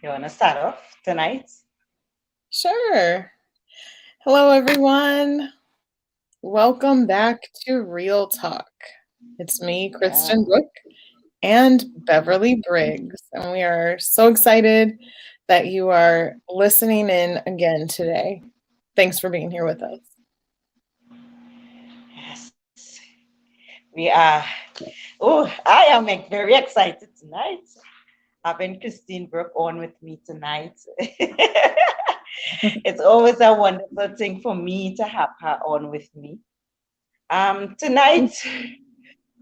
You want to start off tonight? Sure. Hello, everyone. Welcome back to Real Talk. It's me, Yeah. Kristen Brooke, and Beverly Briggs, and we are so excited that you are listening in again today. Thanks for being here with us. Yes. We are. Oh, I am very excited tonight. Having Christine Brooke on with me tonight. It's always a wonderful thing for me to have her on with me. Tonight,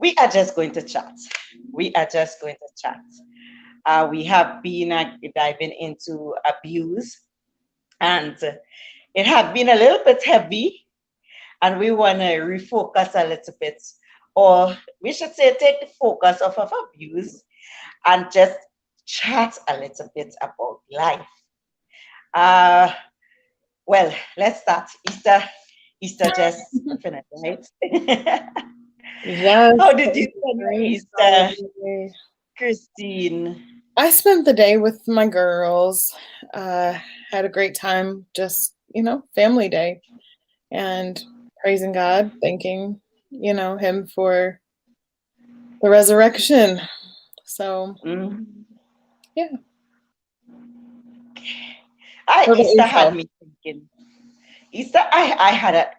we are just going to chat. We are just going to chat. We have been diving into abuse, and it has been a little bit heavy, and we want to refocus a little bit, or we should say, take the focus off of abuse and just chat a little bit about life. Uh, well, let's start. Easter just finished, right? Yes, How it did you was a spend your great Easter, holiday. Christine? I spent the day with my girls. Uh, had a great time, just, family day, and praising God, thanking, Him for the resurrection. So, Mm. yeah. I What about Easter had yourself? me thinking. Easter, I had a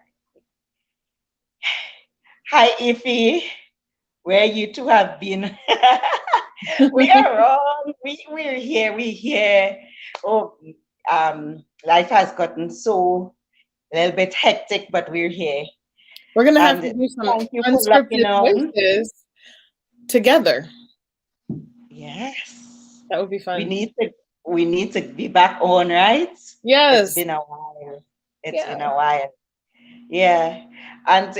hi Ify, where you two have been. We are wrong. We're here. We're here. Oh, life has gotten so a little bit hectic, but we're here. We're gonna have And to do some thank you for locking unscripted on. voices together. Yes, That would be we fun. need to we need to be back on, right? It's Yes. been a while. It's Yeah. been a while. Yeah, and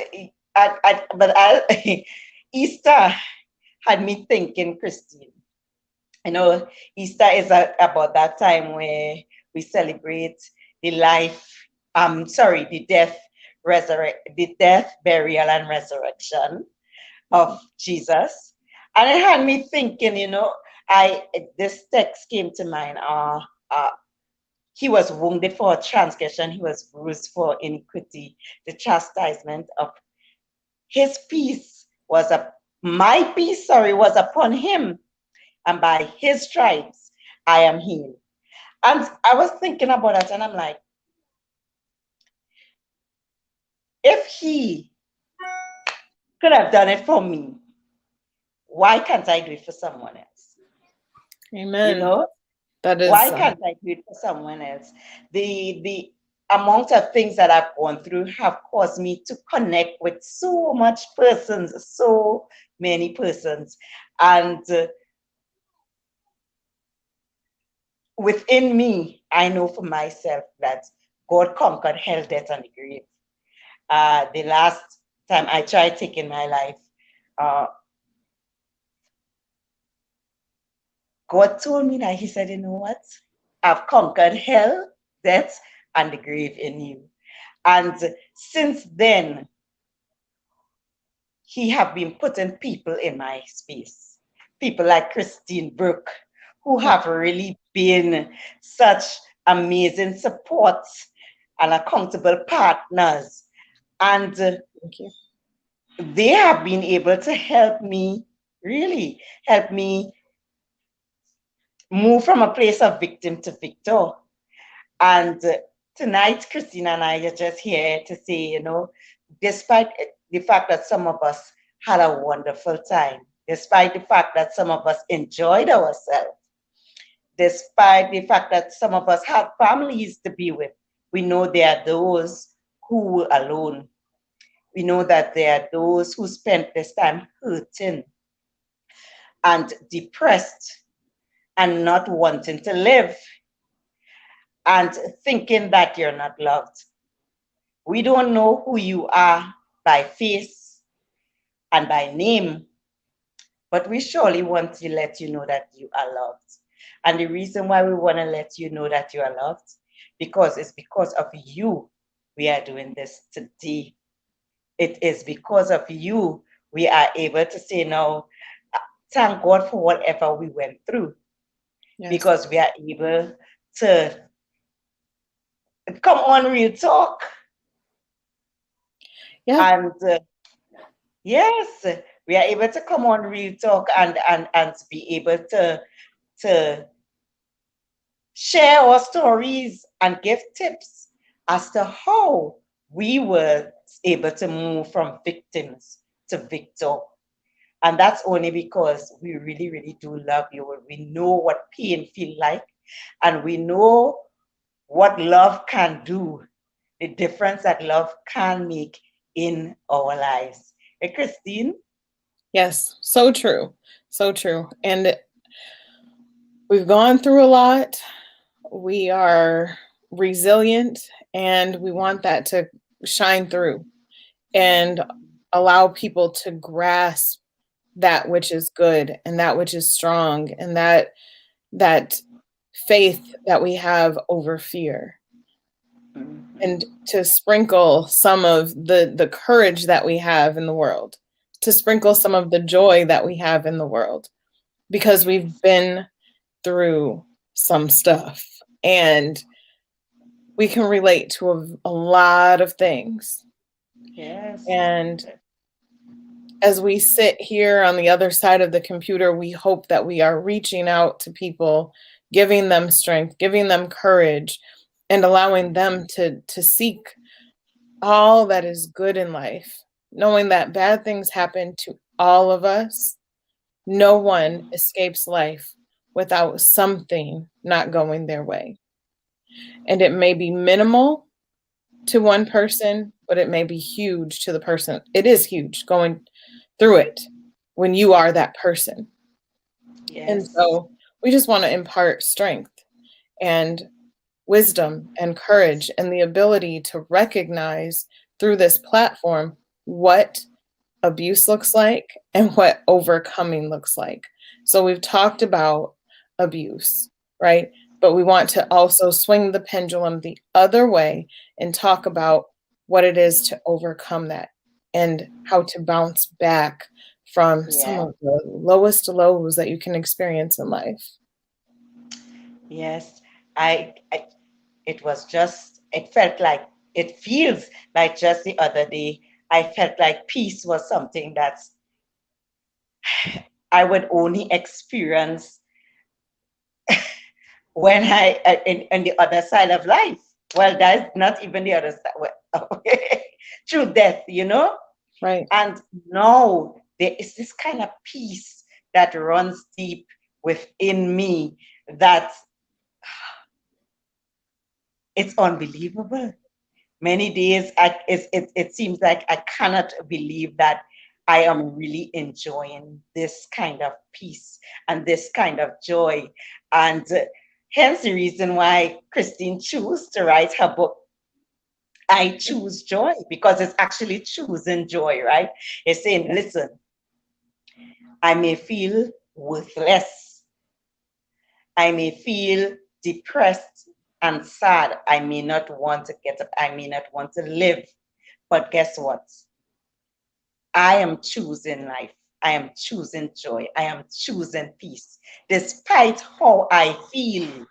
but I Easter had me thinking, Christine. Easter is about that time where we celebrate the life, sorry, the death, burial, and resurrection of Jesus. And it had me thinking, I this text came to mind. Uh, he was wounded for transgression, he was bruised for iniquity. The chastisement of his peace was a my peace, sorry, was upon him, and by his stripes I am healed. And I was thinking about that, and I'm like, if he could have done it for me, why can't I do it for someone else? You Amen. know, That why is can't I do it for someone else? The amount of things that I've gone through have caused me to connect with so much persons, so many persons, and within me, I know for myself that God conquered hell, death, and the grave. The last time I tried taking my life, uh, God told me that He said, you know what? I've conquered hell, death, and the grave in you. And since then, He have been putting people in my space. People like Christine Brooke, who have really been such amazing support and accountable partners. And thank you. they have been able to help me, really help me move from a place of victim to victor. And tonight, Christina and I are just here to say, despite the fact that some of us had a wonderful time, despite the fact that some of us enjoyed ourselves, despite the fact that some of us had families to be with, we know there are those who were alone. We know that there are those who spent this time hurting and depressed and not wanting to live and thinking that you're not loved. We don't know who you are by face and by name, but we surely want to let you know that you are loved. And the reason why we want to let you know that you are loved, because it's because of you we are doing this today. It is because of you we are able to say now, thank God for whatever we went through. Yes. because we are able to come on Real Talk. Yeah. And yes, we are able to come on Real Talk and be able to share our stories and give tips as to how we were able to move from victims to victor. And that's only because we really, really do love you. We know what pain feel like, and we know what love can do, the difference that love can make in our lives. Hey, Christine? Yes. So true. So true. And we've gone through a lot. We are resilient, and we want that to shine through and allow people to grasp that which is good and that which is strong, and that faith that we have over fear, and Mhm. to sprinkle some of the courage that we have in the world, to sprinkle some of the joy that we have in the world, because we've Yes. been through some stuff, and we can relate to a lot of things. Yes. And as we sit here on the other side of the computer, we hope that we are reaching out to people, giving them strength, giving them courage, and allowing them to seek all that is good in life, knowing that bad things happen to all of us. No one escapes life without something not going their way. And it may be minimal to one person, but it may be huge to the person. It is huge going through it when you are that person. And Yes. so we just want to impart strength and wisdom and courage and the ability to recognize through this platform what abuse looks like and what overcoming looks like. So we've talked about abuse, right? But we want to also swing the pendulum the other way and talk about what it is to overcome that and how to bounce back from some Yeah. of the lowest lows that you can experience in life. Yes. I it was just, it felt like, it feels like just the other day, I felt like peace was something that I would only experience when in the other side of life. Well, that's not even the other side. Well, through death, you know? Right. And now there is this kind of peace that runs deep within me that it's unbelievable. Many days it seems like I cannot believe that I am really enjoying this kind of peace and this kind of joy. And hence the reason why Christine chose to write her book, I Choose Joy, because it's actually choosing joy, right? It's saying, Yeah. listen, I may feel worthless, I may feel depressed and sad, I may not want to get up, I may not want to live. But guess what? I am choosing life. I am choosing joy. I am choosing peace. Despite how I feel,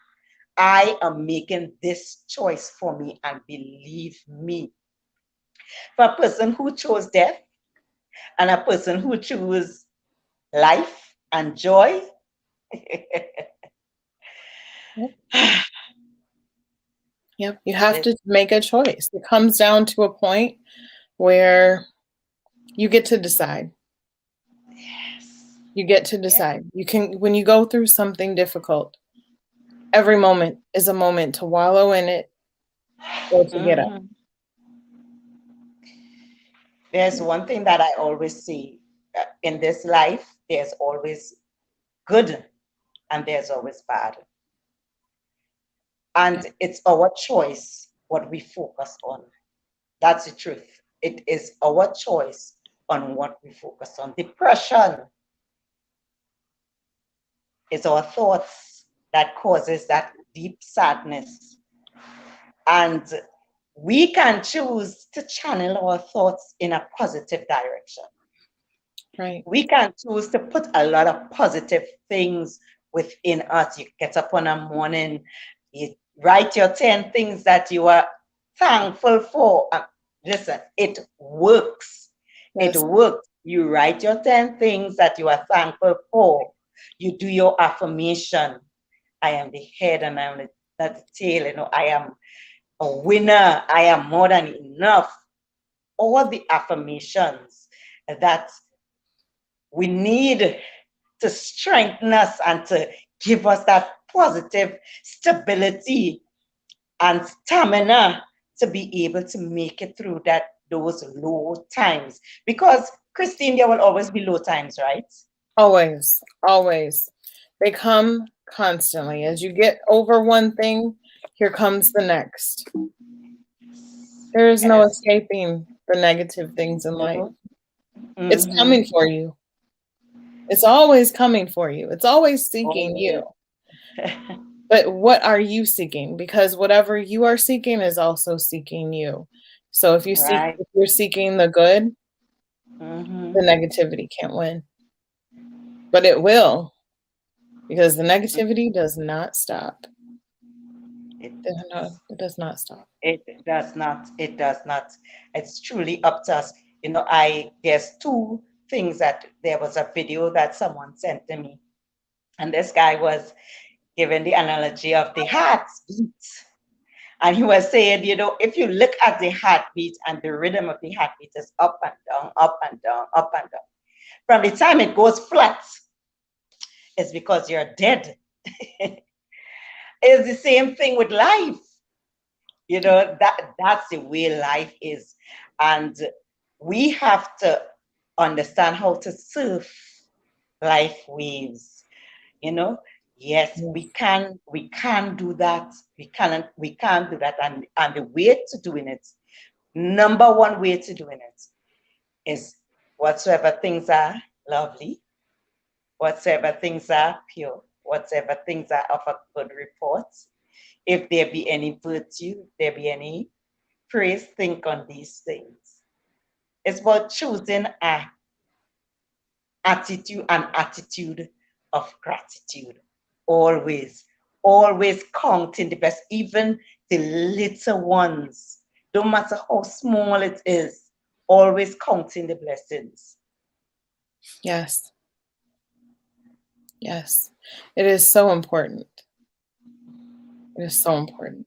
I am making this choice for me. And believe me, for a person who chose death and a person who chose life and joy, Yep. Yep. You have this, to make a choice. It comes down to a point where you get to decide. yes, You get to yes. decide. You can, when you go through something difficult, every moment is a moment to wallow in it or to get up. Mhm. There's one thing that I always say, in this life, there's always good and there's always bad. Yeah. And it's our choice what we focus on. That's the truth. It is our choice on what we focus on. Depression is our thoughts that causes that deep sadness. And we can choose to channel our thoughts in a positive direction. Right. We can choose to put a lot of positive things within us. You get up on a morning, you write your 10 things that you are thankful for. Listen, it works. It Yes. works. You write your 10 things that you are thankful for. You do your affirmation. I am the head and I am not the tail. I am a winner. I am more than enough. All the affirmations that we need to strengthen us and to give us that positive stability and stamina to be able to make it through those low times. Because Christine, there will always be low times, right? Always, always. They come constantly. As you get over one thing, here comes the next. There is no Yes. escaping the negative things in life. No. It's Mm-hmm. coming for you. It's always coming for you. It's always seeking you. Always. But what are you seeking? Because whatever you are seeking is also seeking you. So if Right. you're seeking the good, the Mm-hmm. negativity can't win. But it will, because the negativity does not stop. It, It does not stop. it does not. It does not. It's truly up to us. There's two things that there was a video that someone sent to me, and this guy was giving the analogy of the heartbeat. And he was saying, if you look at the heartbeat and the rhythm of the heartbeat is up and down, up and down, up and down. From the time it goes flat, it's because you're dead. It's the same thing with life. That's the way life is. And we have to understand how to surf life waves. you know yes, Yes. we can do that. We can do that, and the way to doing it, number one way to doing it, is whatsoever things are lovely, whatsoever things are pure, whatsoever things are of a good report, if there be any virtue, if there be any praise, think on these things. It's about choosing a attitude of gratitude. Always, always counting the best, even the little ones, no matter how small it is, always counting the blessings. Yes. Yes. It is so important. It is so important.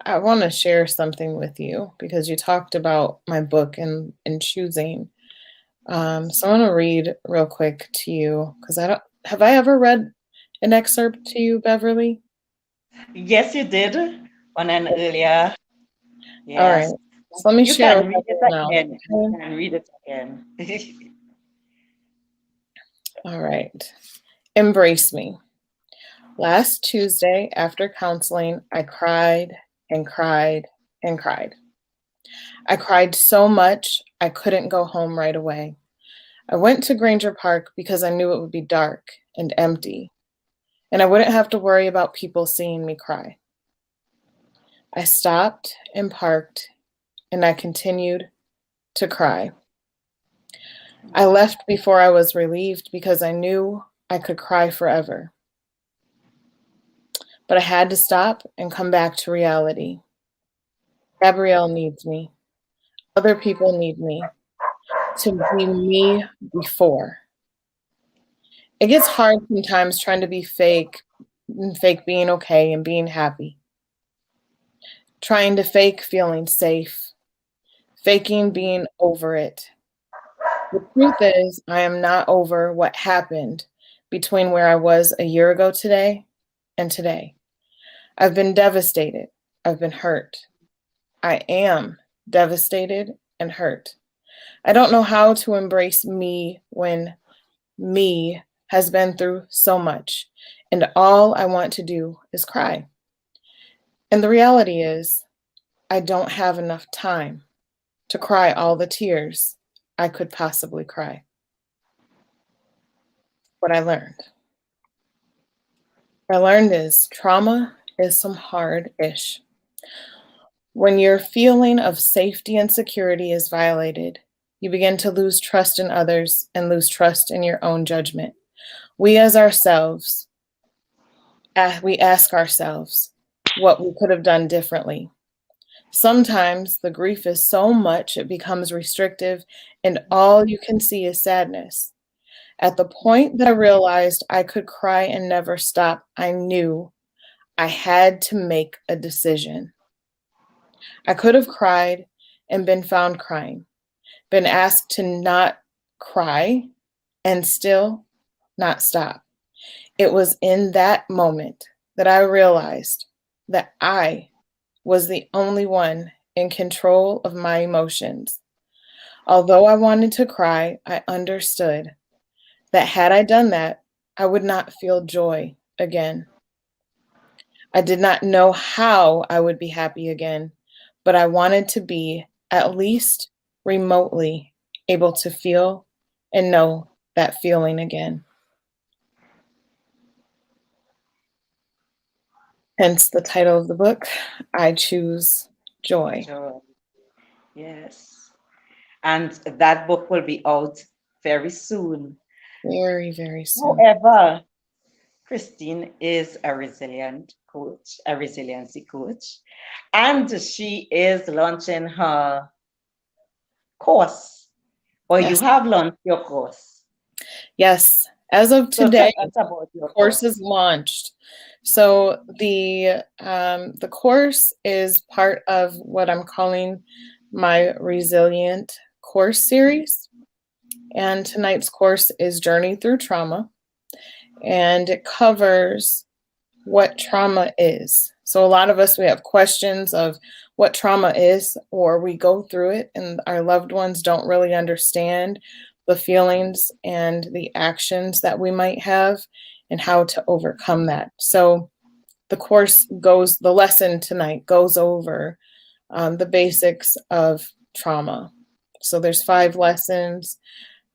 I want to share something with you because you talked about my book and choosing. So I want to read real quick to you because I don't have I ever read an excerpt to you, Beverly? Yes, you did on an earlier. All right. Yes. So let me You share can with read it everyone else. again. You Okay? can read it again. All right. Embrace me. Last Tuesday after counseling, I cried and cried and cried. I cried so much I couldn't go home right away. I went to Granger Park because I knew it would be dark and empty, and I wouldn't have to worry about people seeing me cry. I stopped and parked, and I continued to cry. I left before I was relieved because I knew I could cry forever. But I had to stop and come back to reality. Gabrielle needs me. Other people need me to be me before. It gets hard sometimes trying to be fake and fake being okay and being happy. Trying to fake feeling safe, faking being over it. The truth is, I am not over what happened between where I was a year ago today and today. I've been devastated. I've been hurt. I am devastated and hurt. I don't know how to embrace me when me has been through so much, and all I want to do is cry. And the reality is, I don't have enough time to cry all the tears I could possibly cry. What I learned is trauma is some hard ish. When your feeling of safety and security is violated, you begin to lose trust in others and lose trust in your own judgment. We as ourselves we ask ourselves what we could have done differently. Sometimes the grief is so much it becomes restrictive, and all you can see is sadness. At the point that I realized I could cry and never stop, I knew I had to make a decision. I could have cried and been found crying, been asked to not cry and still not stop. It was in that moment that I realized that I was the only one in control of my emotions. Although I wanted to cry, I understood that had I done that, I would not feel joy again. I did not know how I would be happy again, but I wanted to be at least remotely able to feel and know that feeling again. Hence the title of the book, I Choose Joy. Joy. Yes. And that book will be out very soon. Very, very soon. However, Christine is a resilient coach, a resiliency coach, and she is launching her course, or you Yes. have launched your course. Yes. As of So tell today, us about your course is course. launched. So the course is part of what I'm calling my resilient course series. And tonight's course is Journey Through Trauma, and it covers what trauma is. So a lot of us, we have questions of what trauma is, or we go through it and our loved ones don't really understand the feelings and the actions that we might have and how to overcome that. So the lesson tonight goes over the basics of trauma. So there's 5 lessons.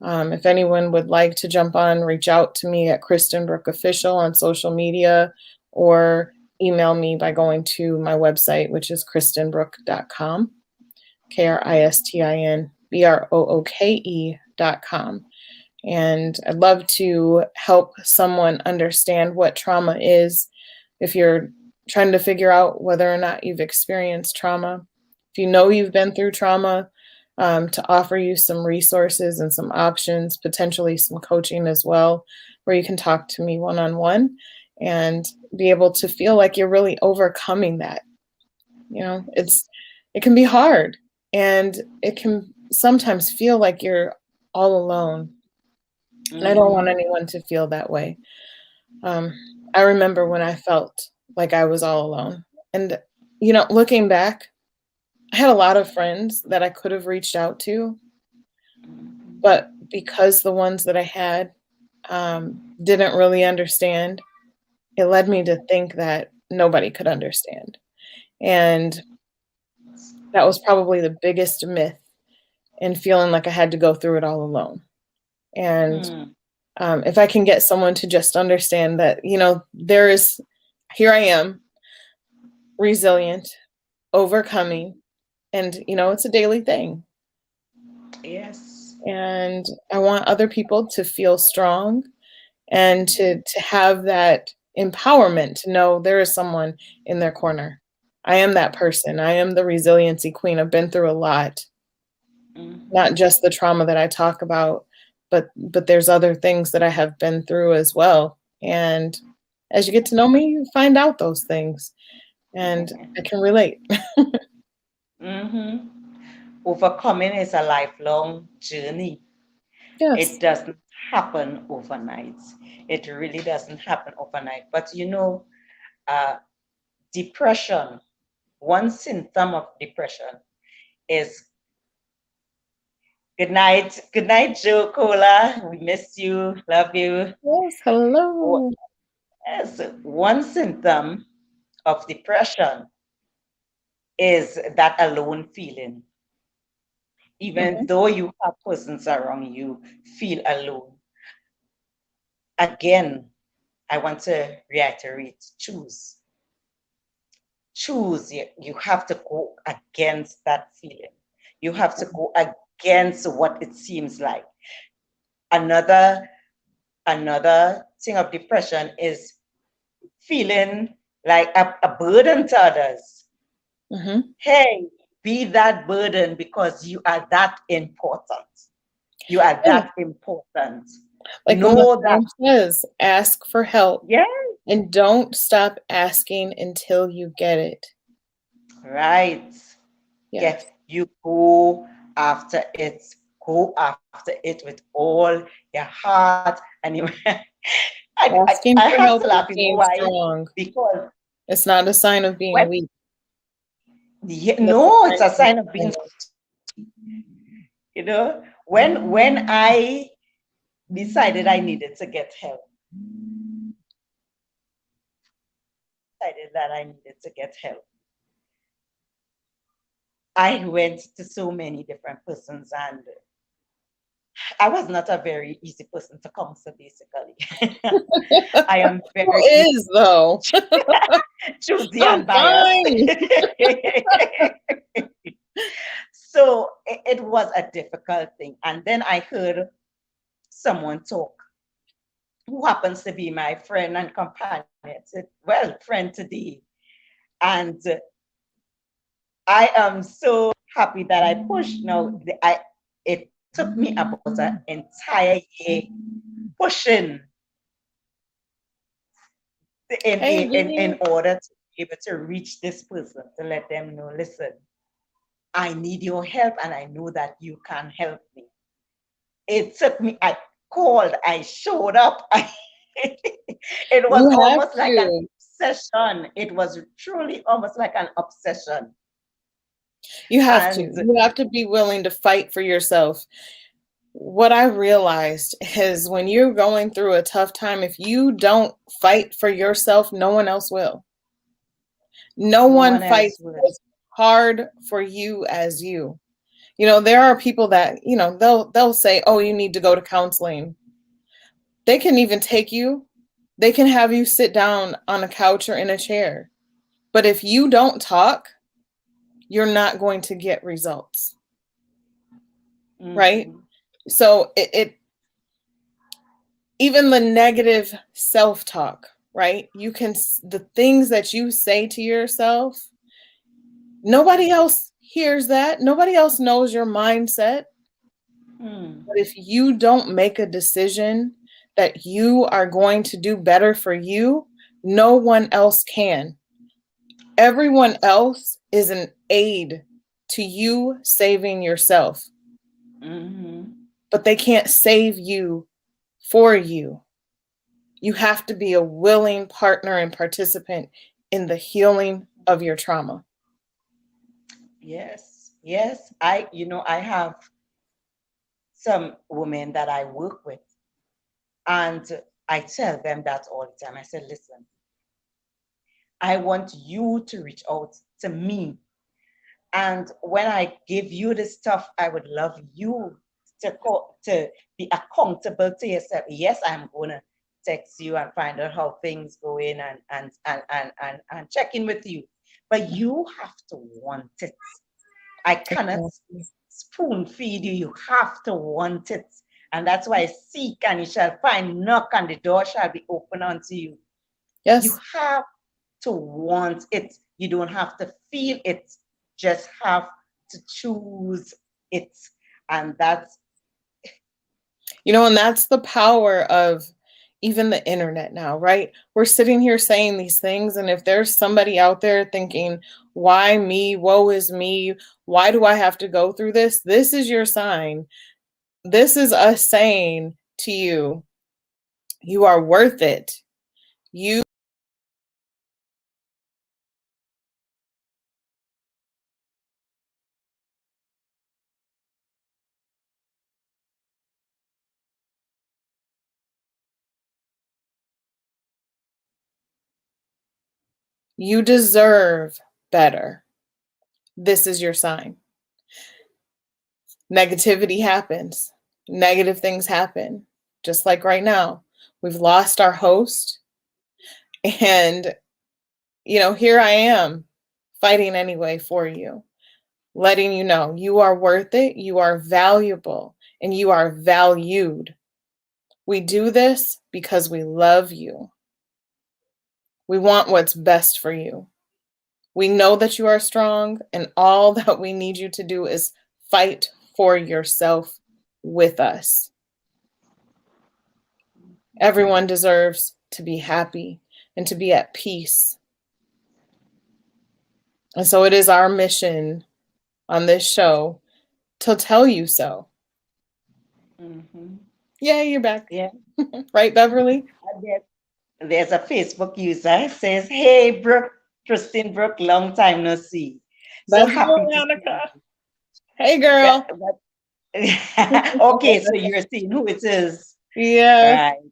If anyone would like to jump on, reach out to me at Kristen Brook Official on social media, or email me by going to my website, which is kristenbrook.com, KristinBrooke.com. And I'd love to help someone understand what trauma is. If you're trying to figure out whether or not you've experienced trauma, if you know you've been through trauma, to offer you some resources and some options, potentially some coaching as well, where you can talk to me one-on-one and be able to feel like you're really overcoming that. You know, it can be hard, and it can sometimes feel like you're all alone. And I don't want Mm-hmm. anyone to feel that way. Um, I remember when I felt like I was all alone. And, looking back, I had a lot of friends that I could have reached out to, but because the ones that I had didn't really understand, it led me to think that nobody could understand. And that was probably the biggest myth in feeling like I had to go through it all alone. And Mm-hmm. if I can get someone to just understand that, here I am, resilient, overcoming, and, it's a daily thing. Yes. And I want other people to feel strong and to have that empowerment to know there is someone in their corner. I am that person. I am the resiliency queen. I've been through a lot, not Mm-hmm. just the trauma that I talk about, but there's other things that I have been through as well. And as you get to know me, you find out those things, and I can relate. Mm-hmm. Overcoming is a lifelong journey. Yes. It doesn't happen overnight. It really doesn't happen overnight. But uh, depression, one symptom of depression is good night, Joe Cola. We miss you, love you. Yes. Oh, Hello. yes, one symptom of depression is that alone feeling. Even Hmm. though you have persons around you, feel alone. Again, I want to reiterate, choose. Choose. You have to go against that feeling. You have to go against what it seems like. Another another thing of depression is feeling like a burden to others. Mm-hmm. Hey, be that burden because you are that important. You are Yeah. that important. Like when the Know that, song says, ask for help yeah, and don't stop asking until you get it. right. Yes. Get you go after it. Go after it with all your heart. And you, I Asking have for to help laugh. is You know being why? strong. Because It's not a sign of when, being weak. yeah, That's a no, it's sign a of sign of being, strength. you know, when I decided I needed to get help, decided that I needed to get help. I went to so many different persons, and I was not a very easy person to counsel, basically. I am Who very is though? choosy I'm and biased. fine. So it was a difficult thing. And then I heard someone talk who happens to be my friend and companion, well, friend today. And I am so happy that I pushed. Now, it took me about an entire year pushing Hey, in Vinny. order to be able to reach this person, to let them know, listen, I need your help and I know that you can help me. It took me, I called, I showed up. It was You have almost like an to. obsession. It was truly almost like an obsession. You have to. And You have to be willing to fight for yourself. What I realized is when you're going through a tough time, if you don't fight for yourself, no one else will. No no one one else fights would. as hard for you as you. You know, there are people that, they'll say, "Oh, you need to go to counseling." They can even take you. They can have you sit down on a couch or in a chair. But if you don't talk, you're not going to get results, right? Mm-hmm. So it even the negative self-talk, right? The things that you say to yourself, nobody else hears that. Nobody else knows your mindset. Hmm. But if you don't make a decision that you are going to do better for you, no one else can. Everyone else is an aid to you saving yourself, Mm-hmm. but they can't save you for you. You have to be a willing partner and participant in the healing of your trauma. Yes, yes. I have some women that I work with, and I tell them that all the time. I said, listen, I want you to reach out to me. And when I give you the stuff, I would love you to be accountable to yourself. Yes, I'm gonna text you and find out how things going and check in with you. But you have to want it. I cannot Exactly. spoon feed you. You have to want it. And that's why seek and you shall find, knock and the door shall be open unto you. You Yes. have to want it. You don't have to feel it. Just have to choose it. And that's And that's the power of even the internet now, right? We're sitting here saying these things. And if there's somebody out there thinking, why me? Woe is me. Why do I have to go through this? This is your sign. This is us saying to you, you are worth it. You you deserve better. This is your sign. Negativity happens. Negative things happen. Just like right now. We've lost our host and here I am fighting anyway for you, letting you know you are worth it, you are valuable, and you are valued. We do this because we love you. We want what's best for you. We know that you are strong, and all that we need you to do is fight for yourself with us. Everyone deserves to be happy and to be at peace. And so it is our mission on this show to tell you so. Mm-hmm. Yeah, you're back. Yeah. Right, Beverly? And there's a Facebook user says, "Hey, Brooke, Christine Brooke, long time no see. So That's happy to see Veronica. you." Hey, Yeah, girl. okay, so you're seeing who it is, Yes. right?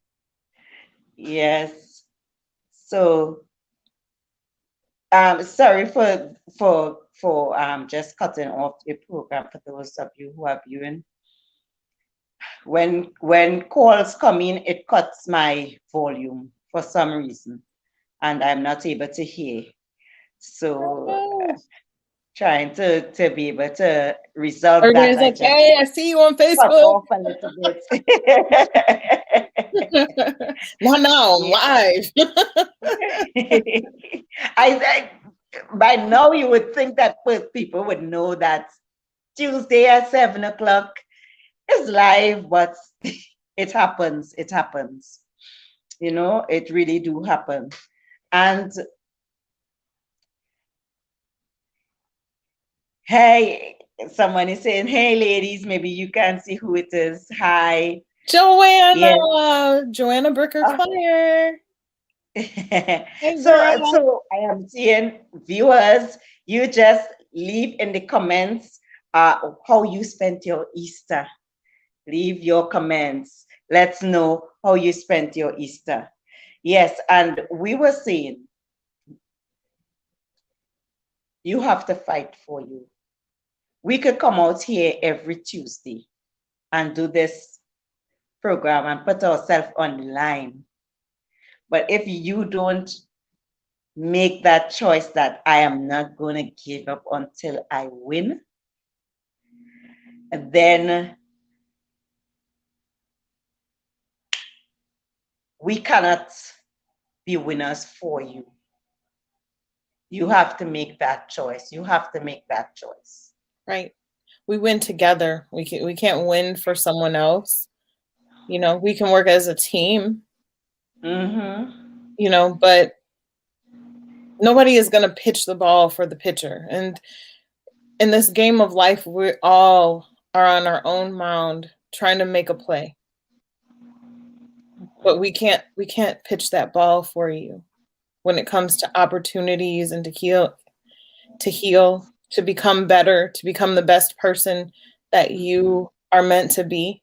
Yes. So, sorry for just cutting off the program for those of you who are viewing. When calls come in, it cuts my volume for some reason, and I'm not able to hear. So, Oh, trying to be able to resolve that, everything's I just okay. I see you on cut Facebook. off a little bit. Not now, I'm Yeah. live. I by now you would think that people would know that Tuesday at 7 o'clock is live, but it happens. It happens. You know, it really do happen. And hey, someone is saying, "Hey, ladies, maybe you can see who it is." Hi. Yes. Joanna Bricker Claire. Hey, girl. So I am seeing viewers, you just leave in the comments how you spent your Easter. Leave your comments. Let's know how you spent your Easter. Yes, and we were saying you have to fight for you. We could come out here every Tuesday and do this program and put ourselves on the line. But if you don't make that choice that I am not going to give up until I win, then we cannot be winners for you. You have to make that choice. You have to make that choice. Right. We win together. We can't win for someone else. You know, we can work as a team, Mm-hmm. but nobody is going to pitch the ball for the pitcher. And in this game of life, we all are on our own mound trying to make a play. But we can't pitch that ball for you when it comes to opportunities and to become better, to become the best person that you are meant to be.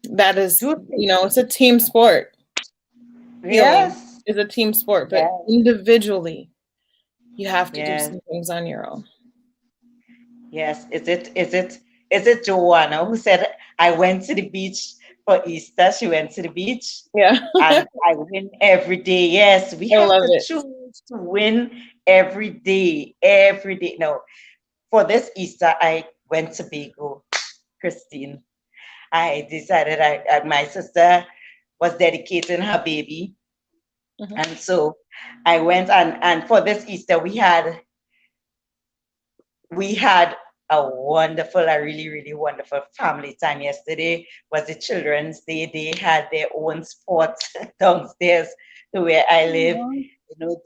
That is, it's a team sport. Healing Yes. is a team sport, but Yes. individually, you have to do Yes. some things on your own. Yes. Is it Joanna who said I went to the beach for Easter? She went to the beach Yeah. and I win every day. Yes, we I have love to it. choose to win every day. Every day. No, for this Easter, I went to Bago, Christine. I decided my sister was dedicating her baby. Mm-hmm. And so I went and for this Easter we had a really, really wonderful family time. Yesterday was the Children's Day. They had their own sports downstairs to where I live. You know,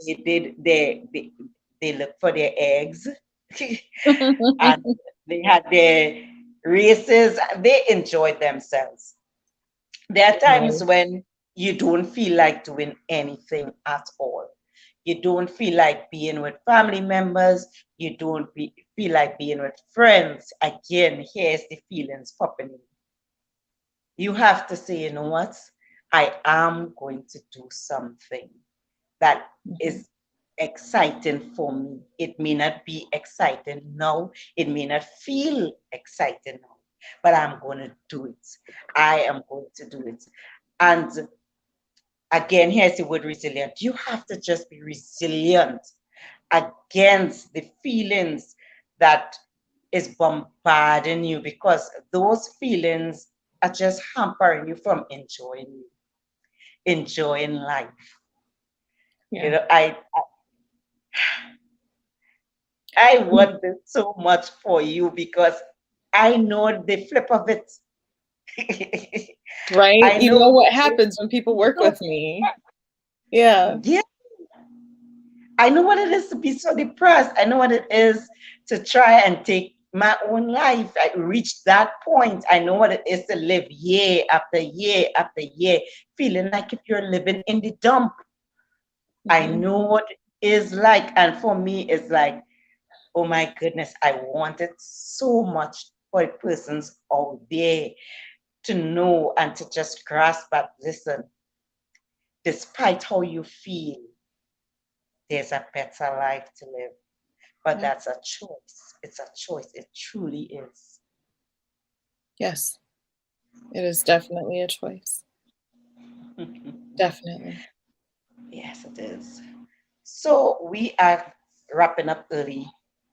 they look for their eggs and they had their races. They enjoyed themselves. There are times when you don't feel like doing anything at all. You don't feel like being with family members. You don't feel like being with friends. Again, here's the feelings popping in. You have to say, you know what? I am going to do something that is exciting for me. It may not be exciting now. It may not feel exciting now, but I'm going to do it. I am going to do it. And again, here's the word resilient. You have to just be resilient against the feelings that is bombarding you because those feelings are just hampering you from enjoying you. enjoying life. You Yeah. know, I want this so much for you because I know the flip of it. Right? I You know know what what it happens when people work is. with me. Yeah. Yeah, I know what it is to be so depressed. I know what it is to try and take my own life. I reached that point. I know what it is to live year after year after year, feeling like if you're living in the dump. I Mhm. know what it is like. And for me, it's like, oh my goodness, I wanted so much for the persons out there to know and to just grasp that, listen, despite how you feel, there's a better life to live. But Yeah. that's a choice. It's a choice. It truly is. Yes. It is definitely a choice. Definitely. Yes, it is. So we are wrapping up early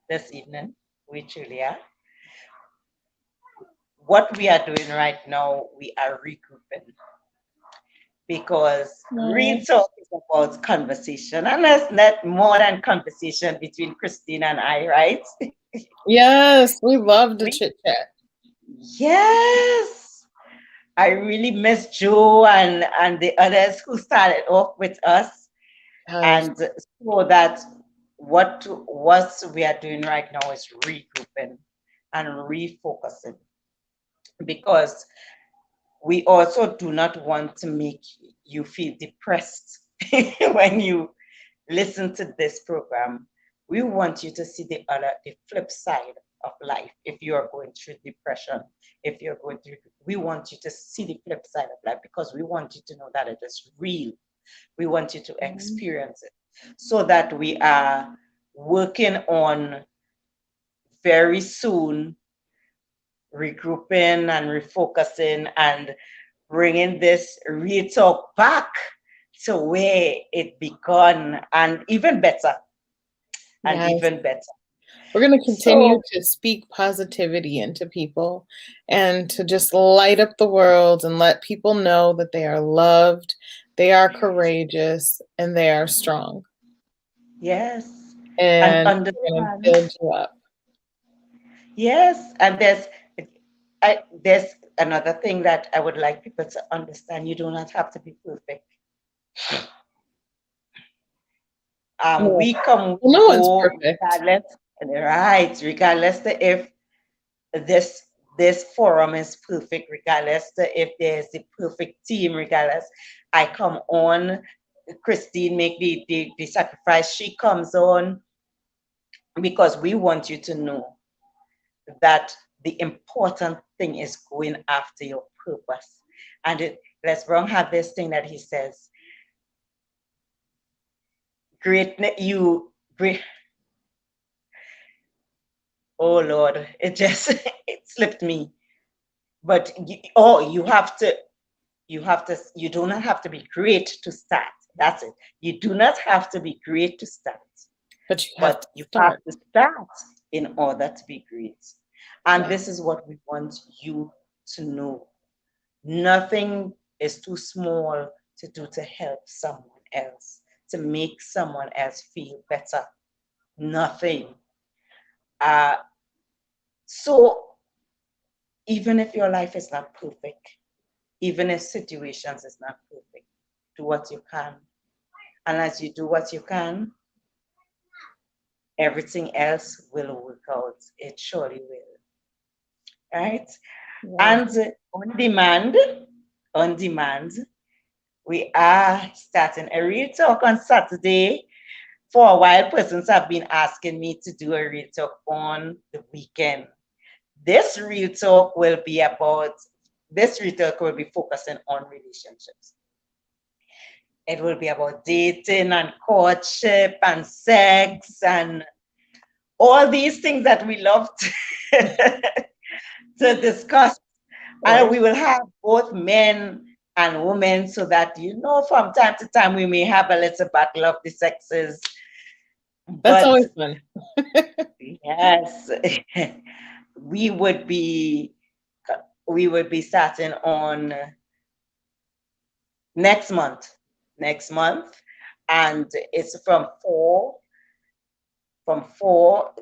this evening with Julia. What we are doing right now, we are regrouping because real Oh, talk is about conversation, and that's not more than conversation between Christine and I, right? yes, we love to We, chit chat. yes, I really miss Joe and the others who started off with us, Yes. and so that what we are doing right now is regrouping and refocusing because we also do not want to make you feel depressed when you listen to this program. We want you to see the flip side of life. If you are going through depression, if you're going through, we want you to see the flip side of life because we want you to know that it is real. We want you to Mhm. experience it so that we are working on very soon regrouping and refocusing and bringing this real talk back to where it began and Yes. even better. We're going to continue So, to speak positivity into people and to just light up the world and let people know that they are loved, they are courageous, and they are strong. yes, and And we're going to understand. build you up. Yes, and there's another thing that I would like people to understand. You do not have to be perfect. No, We come, we no one's go, perfect. regardless, right? Regardless to if this this forum is perfect, regardless to if there's the perfect team, regardless. I come on, Christine make the sacrifice. She comes on because we want you to know that the important thing is going after your purpose. And Les Brown have this thing that he says, great, you, great, oh Lord, it just, it slipped me. But, you do not have to be great to start. That's it. You do not have to be great to start, But you have but to you have start. to start in order to be great. And Yeah. this is what we want you to know. Nothing is too small to do to help someone else, to make someone else feel better. Nothing. Uh, so even if your life is not perfect, even if situations is not perfect, do what you can. And as you do what you can, everything else will work out. It surely will. Right? Yeah. And on demand, we are starting a real talk on Saturday. For a while, persons have been asking me to do a real talk on the weekend. This real talk will be about, this real talk will be focusing on relationships. It will be about dating and courtship and sex and all these things that we love to discuss. And Right. we will have both men and women so that, from time to time we may have a little battle of the sexes. That's But always fun. yes, we would be we would be starting on next month. Next month. And it's from four,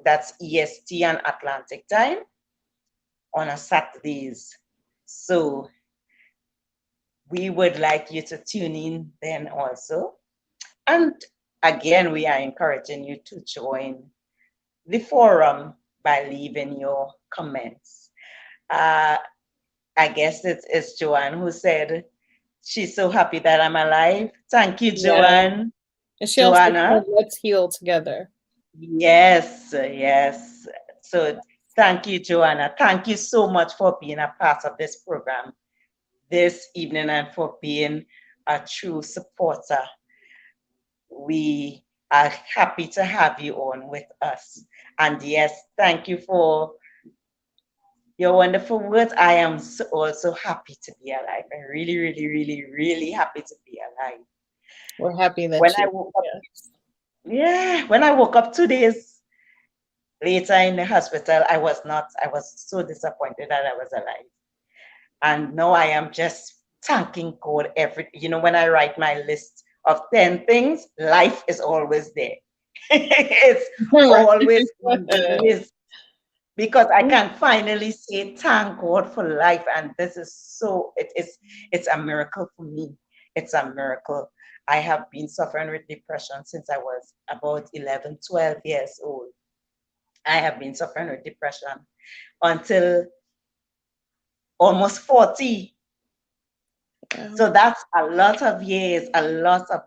that's EST and Atlantic time on a Saturdays. So we would like you to tune in then also. And again, we are encouraging you to join the forum by leaving your comments. Uh, I guess it's Joanne who said she's so happy that I'm alive. Thank you, Yeah. Joanne. And she also said, Joanna. let's heal together. Yes, yes. So thank you, Joanna. Thank you so much for being a part of this program this evening and for being a true supporter. We are happy to have you on with us. And yes, thank you for your wonderful words. I am also happy to be alive. I'm really, really, really, really happy to be alive. We're happy When that I you, woke up, yes. yeah, when I woke up 2 days later in the hospital, I was so disappointed that I was alive. And now I am just thanking God when I write my list of 10 things, life is always there. It's Right. always on the list because I can finally say thank God for life. And this is it's a miracle for me. It's a miracle. I have been suffering with depression since I was about 11, 12 years old. I have been suffering with depression until almost 40. Yeah. So that's a lot of years, lots of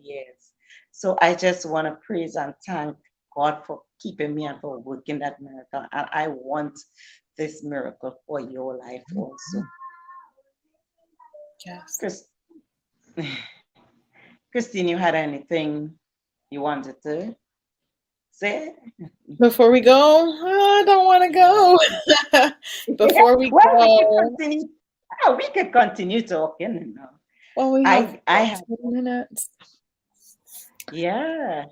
years. So I just want to praise and thank God for keeping me and for working that miracle. And I want this miracle for your life also. Yes. Chris, Christine, you had anything you wanted to say? Before we go, I don't want to go. Before we Well, we could go, continue. Oh, we could continue talking. well, we have I what, have, 10 minutes. yeah,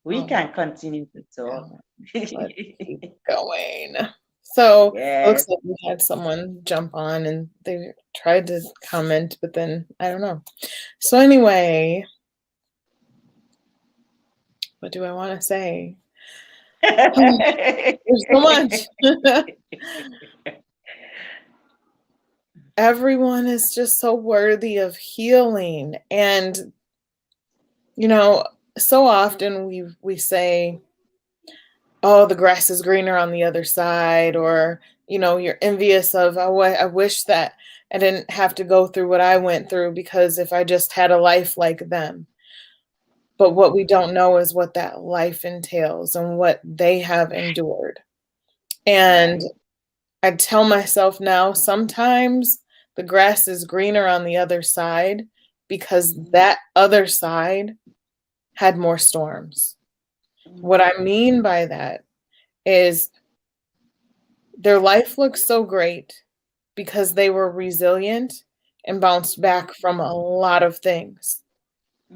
we Oh, can continue to talk. God. Let's keep going. So it looks Yes. like we had someone jump on and they tried to comment, but then I don't know. So anyway, what do I want to say? There's so much. Everyone is just so worthy of healing. And, so often we say, oh, the grass is greener on the other side, or, you're envious of, oh, I wish that I didn't have to go through what I went through because if I just had a life like them. But what we don't know is what that life entails and what they have endured. And Right. I tell myself now, sometimes the grass is greener on the other side because that other side had more storms. What I mean by that is their life looks so great because they were resilient and bounced back from a lot of things.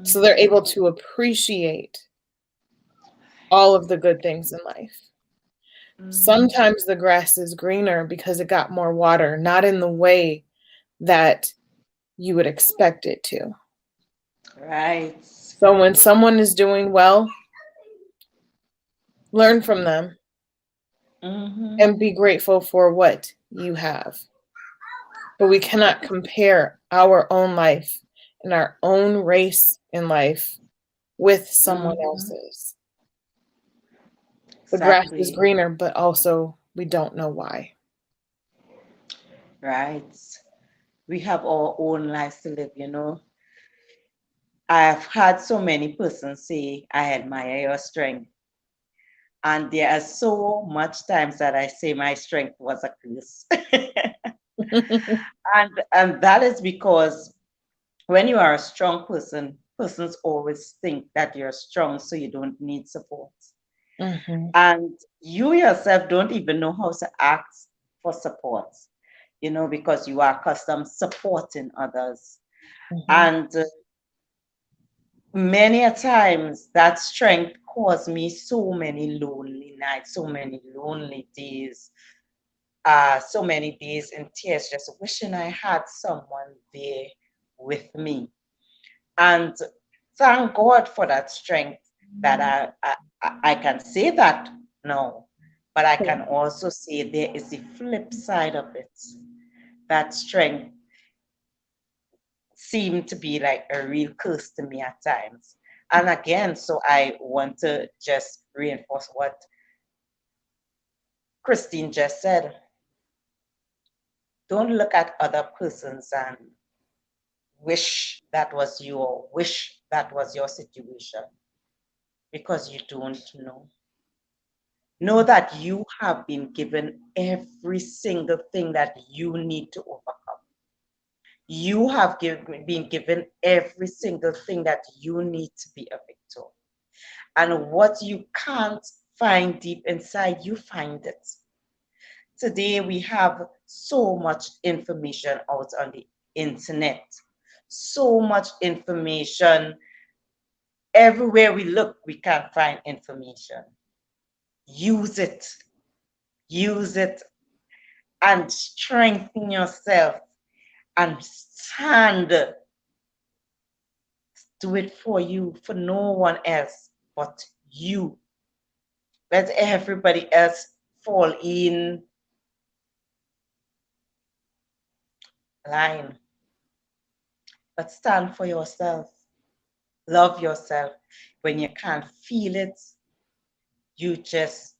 So they're able to appreciate all of the good things in life. Sometimes the grass is greener because it got more water, not in the way that you would expect it to. Right. So when someone is doing well, learn from them Mm-hmm. and be grateful for what you have. But we cannot compare our own life and our own race in life with someone Mm-hmm. else's. The grass is Exactly. greener, but also we don't know why. Right. We have our own lives to live. I've had so many persons say, I admire your strength. And there are so much times that I say my strength was a curse. And that is because when you are a strong person, persons always think that you're strong, so you don't need support. Mm-hmm. And you yourself don't even know how to ask for support, because you are accustomed supporting others. Mm-hmm. And many a times that strength caused me so many lonely nights, so many lonely days, so many days in tears, just wishing I had someone there with me. And thank God for that strength that I can say that now, but I can also say there is the flip side of it. That strength seemed to be like a real curse to me at times. And again, so I want to just reinforce what Christine just said. Don't look at other persons and wish that was you or wish that was your situation because you don't know. Know that you have been given every single thing that you need to overcome. You have been given every single thing that you need to be a victor. And what you can't find deep inside, you find it. Today, we have so much information out on the internet, so much information. Everywhere we look, we can find information. Use it, use it, and strengthen yourself and stand. Do it for you, for no one else but you. Let everybody else fall in line, but stand for yourself. Love yourself. When you can't feel it, you just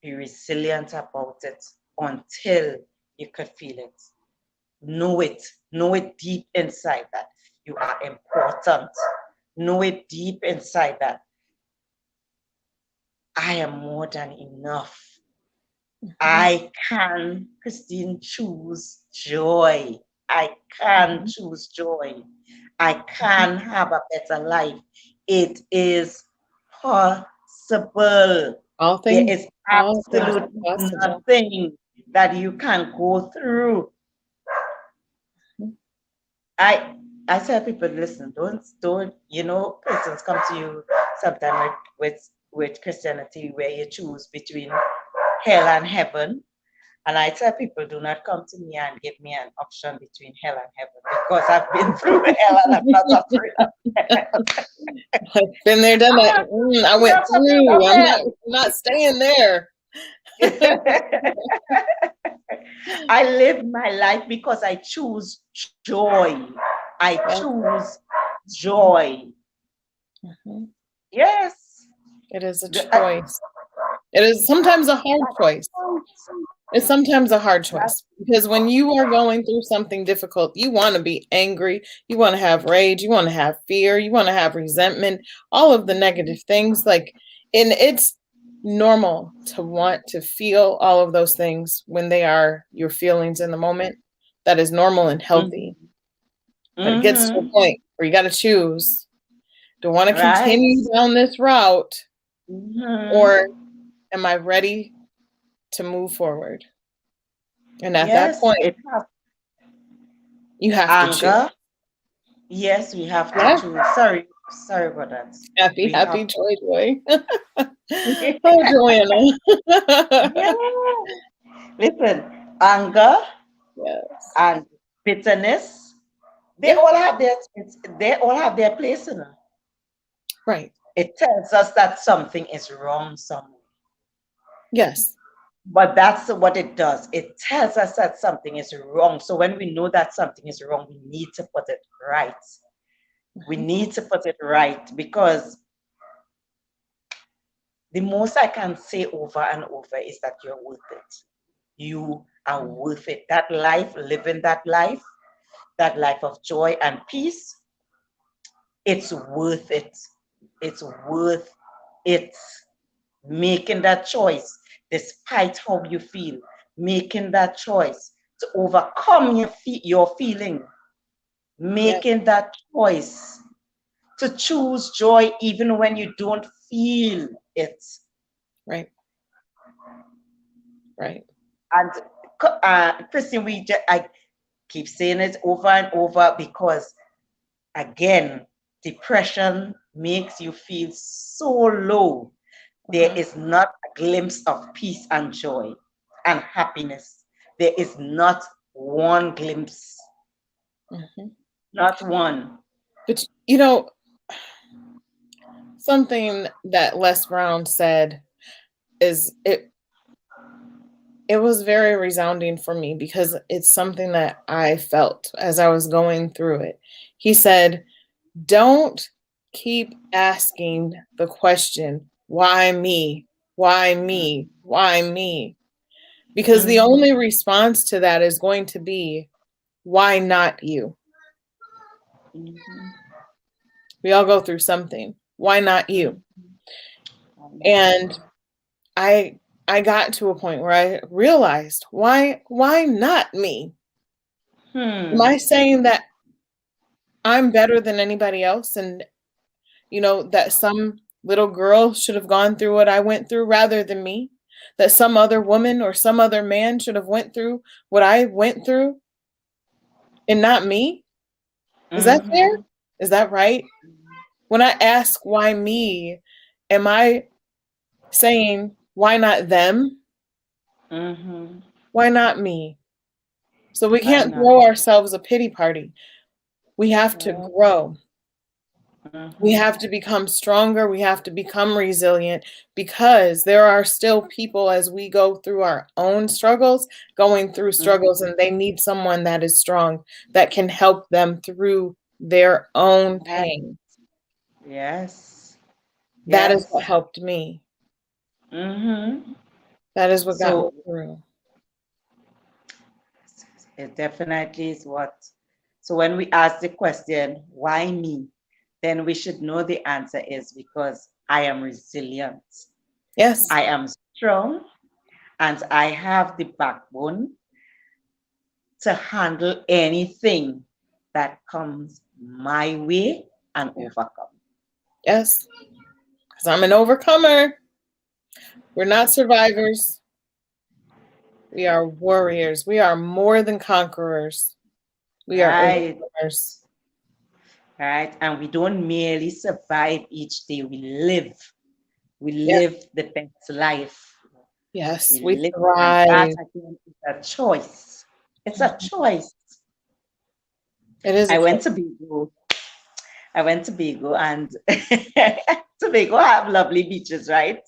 be resilient about it until you could feel it. Know it. Know it deep inside that you are important. Know it deep inside that I am more than enough. I can, Christine, choose joy. I can choose joy. I can have a better life. It is possible. All There things, is all things are absolutely possible. nothing that you can go through. I I tell people, listen, don't persons come to you sometimes with Christianity where you choose between hell and heaven. And I tell people, do not come to me and give me an option between hell and heaven because I've been through hell and I'm not afraid of hell. I've been there, done that. I I'm went not afraid through. of I'm not staying there. hell. I live my life because I choose joy. I Yeah. choose joy. Mhm. Yes. It is a The- uh, choice. It is sometimes a hard choice. It's sometimes a hard choice because when you are going through something difficult, you want to be angry, you want to have rage, you want to have fear, you want to have resentment, all of the negative things. And it's normal to want to feel all of those things when they are your feelings in the moment. That is normal and healthy. Mhm. But it gets to a Mhm. point where you got to choose. Do I want to Right. continue down this route or Mhm. am I ready to move forward? And at that Yes, point, it has you have to choose. anger. Yes, we have to Yeah. choose. Sorry about that. Happy, We happy, have joy, joy. to. Oh, Joanna. Yeah. Listen, anger Yes. and bitterness, they Yeah. all have their they all have their place in it. Right. It tells us that something is wrong somewhere. Yes. But that's what it does. It tells us that something is wrong. So when we know that something is wrong, we need to put it right. We Mhm. need to put it right because the most I can say over and over is that you're worth it. You are worth it. That life, living that life of joy and peace, it's worth it. It's worth it. Making that choice, despite how you feel, making that choice to overcome your feeling, Yeah. making that choice to choose joy even when you don't feel it. Right. Right. And Christine, I keep saying it over and over because, again, depression makes you feel so low. There Uh-huh. is not a glimpse of peace and joy and happiness. There is not one glimpse. Mhm. Not one. But something that Les Brown said is it was very resounding for me because it's something that I felt as I was going through it. He said, "Don't keep asking the question, why me? Why me? Why me?" Because the Mm-hmm. only response to that is going to be, why not you? Mm-hmm. We all go through something. Why not you? Mm-hmm. Why not And you? I I got to a point where I realized, why not me? Am Hmm. I saying that I'm better than anybody else and that some little girl should have gone through what I went through rather than me? That some other woman or some other man should have went through what I went through and not me? Is that fair? Mm-hmm. Is that right? When I ask why me, am I saying why not them? Mm-hmm. Why not me? So we Why can't not? throw ourselves a pity party. We have to Yeah. grow. We Mm-hmm. have to become stronger. We have to become resilient because there are still people as we go through our own struggles, going through struggles, and they need someone that is strong that can help them through their own Yes. pain. Yes. That is what Yes. helped me. Mm-hmm. That is what got me So through. it definitely is what. So when we ask the question, why me? Then we should know the answer is because I am resilient. Yes. I am strong and I have the backbone to handle anything that comes my way and Yeah. overcome. Yes. Because I'm an overcomer. We're not survivors. We are warriors. We are more than conquerors. We are Right, overcomers. right. And we don't merely survive each day, we live. We Yeah. live the best life. Yes. We We live, and that thrive. again is a choice. It's a choice. It is a I choice. went to Bigo. I went to Bigo, and Tobago have lovely beaches, right?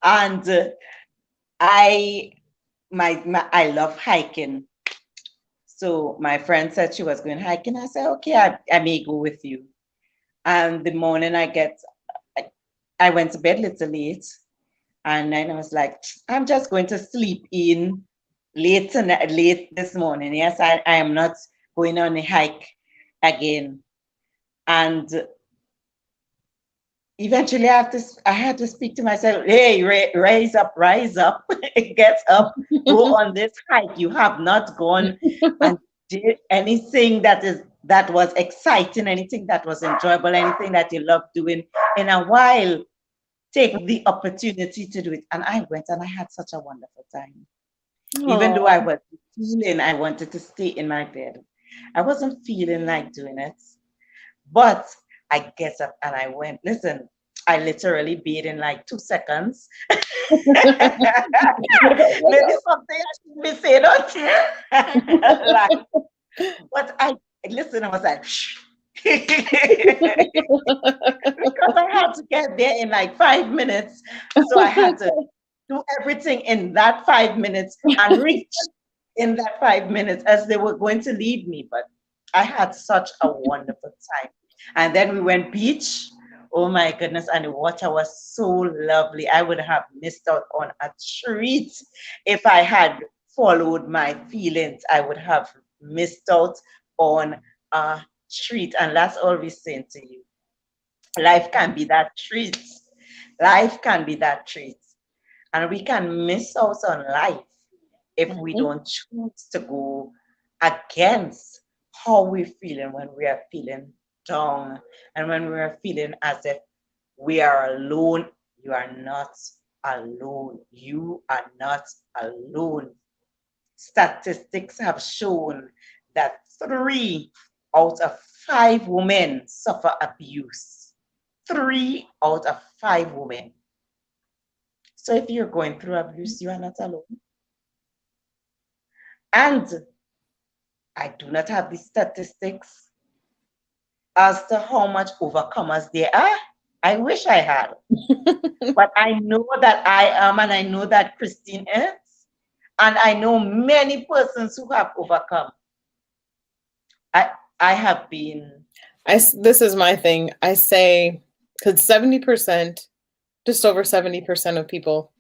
And I I love hiking. So my friend said she was going hiking. I said, okay, I may go with you. And the morning I, I went to bed a little late, and then I was like, I'm just going to sleep in late tonight, late this morning. Yes, I am not going on a hike again. And eventually I had to speak to myself, hey, rise up, get up, go on this hike. You have not gone and did anything that was exciting, anything that was enjoyable, anything that you love doing in a while. Take the opportunity to do it. And I went and I had such a wonderful time. Even though I Oh, was feeling I wanted to stay in my bed, I wasn't feeling like doing it. But I get up and I went. Listen, I literally beat in like 2 seconds. gotta go, Maybe gotta something I should be saying on here. Like, but I listen, I was like, shh. Because I had to get there in like 5 minutes. So I had to go. do everything in that 5 minutes and reach in that 5 minutes as they were going to leave me. But I had such a wonderful time. And then we went beach. Oh my goodness. And the water was so lovely. I would have missed out on a treat if I had followed my feelings. I would have missed out on a treat. And that's all we're saying to you. Life can be that treat. Life can be that treat. And we can miss out on life if we Mhm. don't choose to go against how we're feeling when we are feeling down and when we are feeling as if we are alone. You are not alone. You are not alone. Statistics have shown that 3 out of 5 women suffer abuse. 3 out of 5 women. So if you're going through abuse, you are not alone. And I do not have the statistics as to how much overcomers there are. I wish I had, but I know that I am, and I know that Christine is, and I know many persons who have overcome. I I have been. This is my thing. I say, because 70%, just over 70% of people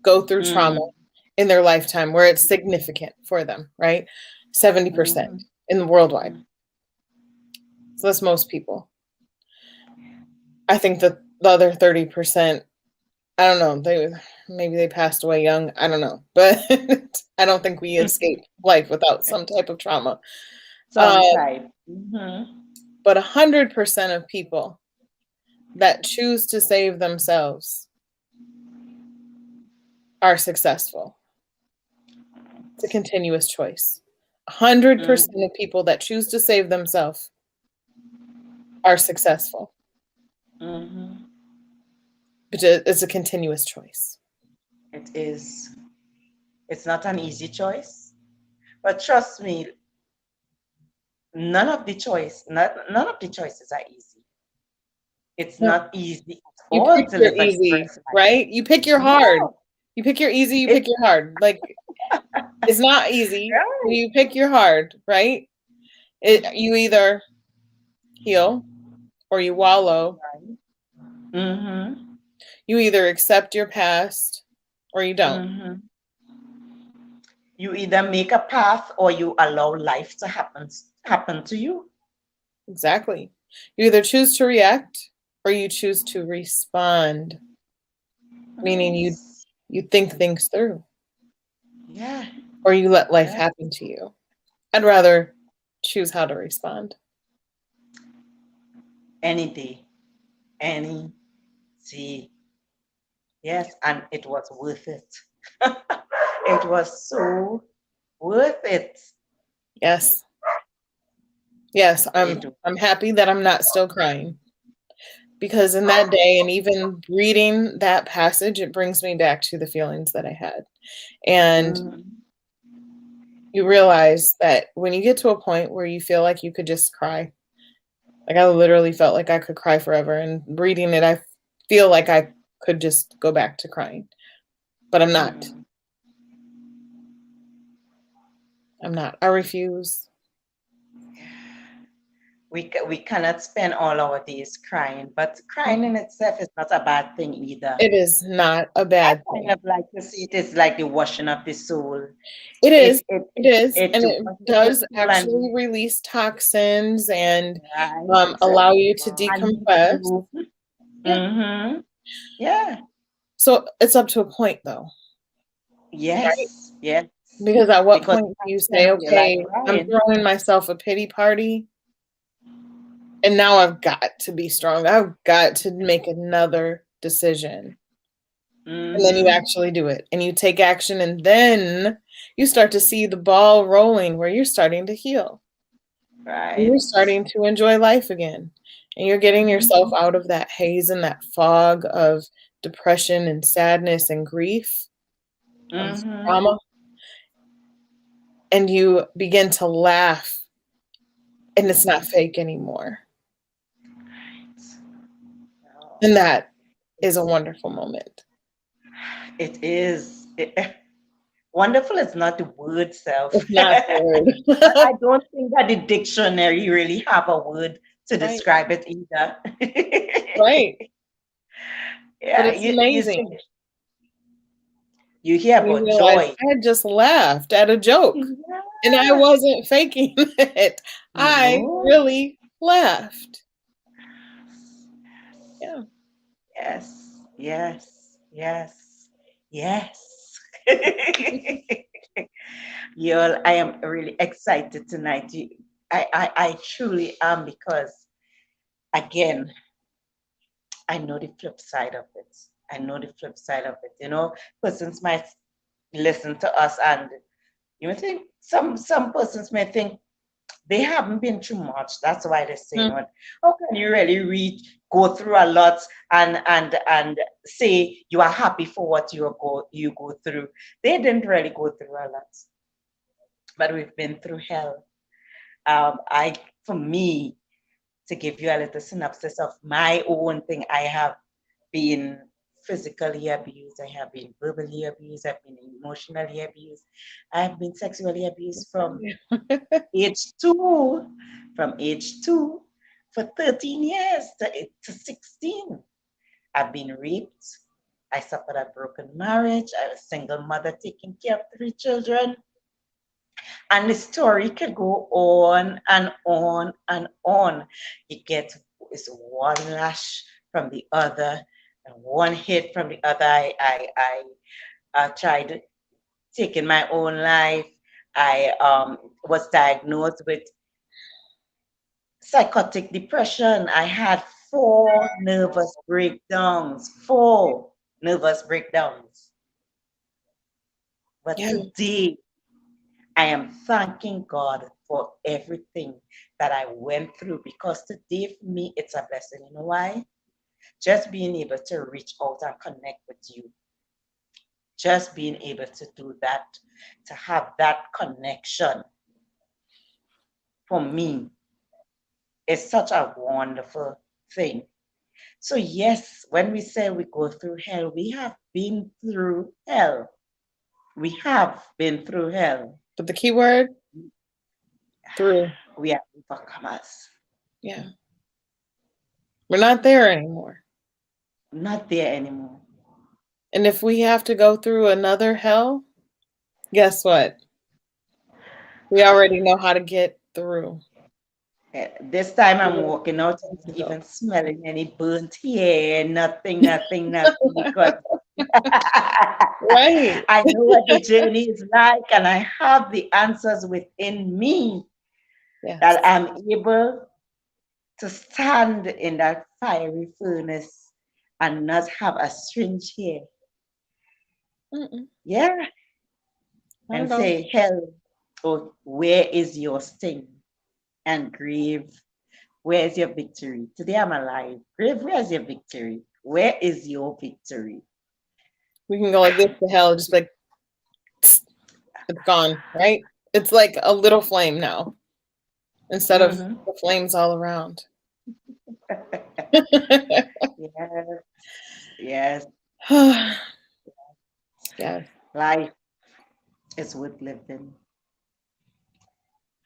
go through trauma Mm, in their lifetime where it's significant for them, right? 70% mhm, in the worldwide. mm. So that's most people. I think that the other 30%, I don't know, maybe they passed away young. I don't know. But I don't think we escape life without some type of trauma. Uh, Some type. Mhm. but 100% of people that choose to save themselves are successful. It's a continuous choice. 100% Mhm. of people that choose to save themselves are successful. Mhm. But it's a continuous choice. It is. It's not an easy choice, but trust me, none of the choices are easy. It's No, not easy at you all pick to your live a easy, stress life. right? You pick your hard. No, You pick your easy, you pick it's your hard. Like, it's not easy. right. You pick your hard, right? You either heal or you wallow. Right. Mm-hmm. You either accept your past or you don't. Mm-hmm. You either make a path or you allow life to happen to you. Exactly. You either choose to react or you choose to respond, meaning Yes. you think things through Yeah. or you let life Yeah. happen to you. I'd rather choose how to respond. Any day. Any day. Yes, and it was worth it. It was so worth it. Yes. Yes, It I'm happy that I'm not still crying because in that day and even reading that passage it brings me back to the feelings that I had. And mm, you realize that when you get to a point where you feel like you could just cry, like I literally felt like I could cry forever, and reading it I feel like I could just go back to crying, but I'm not. mm. I'm not. I refuse. We cannot spend all our days crying, but crying in itself is not a bad thing either. It is not a I bad kind thing. of like to see it as like the washing of the soul. It It is. it It is. it And it washes the does soul actually and release toxins and right allow you to and decompress. you. Yeah. Mm-hmm. Yeah. So it's up to a point though, right? Yes. Yes. Because at what Because point you do you can't spend say, all your life okay, I'm crying. throwing myself a pity party and now I've got to be strong. I've got to make another decision. And then you Mm-hmm. actually do it and you take action and then you start to see the ball rolling where you're starting to heal. And Right. you're starting to enjoy life again. And you're getting yourself Mm-hmm. out of that haze and that fog of depression and sadness and grief, of Mm-hmm. trauma. And you begin to laugh and it's not fake anymore. Oh, And that is a it's, wonderful moment. it is. Wonderful is not the word self. It's not the I word. don't think that the dictionary really have a word to Right, describe it either. right. But Yeah, it's you see, amazing. you hear And you about realize joy. I had just laughed at a joke and I Yeah. wasn't faking it. I No. really laughed. Yeah. Yes. Yes. Yes. Yes. Y'all, I am really excited tonight. I truly am because again, I know the flip side of it. I know the flip side of it. Persons might listen to us and you may think some persons may think they haven't been through much. That's why they're saying, Mm. "What? How can you really go through a lot and say you are happy for what you go through?" They didn't really go through a lot, but we've been through hell. I, for me, to give you a little synopsis of my own thing, I have been physically abused, I have been verbally abused, I've been emotionally abused, I've been sexually abused from age two, from age two for 13 years to 16. I've been raped. I suffered a broken marriage. I was a single mother taking care of three children. And the story could go on and on and on. You get is one lash from the other, and one hit from the other. I tried taking my own life. I was diagnosed with psychotic depression. I had four nervous breakdowns. But Yeah, today, I am thanking God for everything that I went through because today for me it's a blessing. You know why? Just being able to reach out and connect with you, just being able to do that, to have that connection for me is such a wonderful thing. So, yes, when we say we go through hell, we have been through hell. We have been through hell. but the key word, through. We are overcomers. Yeah, we're not there anymore. Not there anymore. And if we have to go through another hell, guess what? We already know how to get through. This time We I'm know walking out, how to not go. even smelling any burnt hair, nothing, because Right. I know what the journey is like and I have the answers within me Yes. that I'm able to stand in that fiery furnace and not have a strange hair. Mm-mm, Yeah. not And at all. say, hell, oh, where is your sting? And grave, where is your victory? Today I'm alive. Grave, where is your victory? Where is your victory? We can go like this to hell, just like it's gone, right? It's like a little flame now instead of Mm-hmm. the flames all around. Yes, yes. Yes. Life is worth living.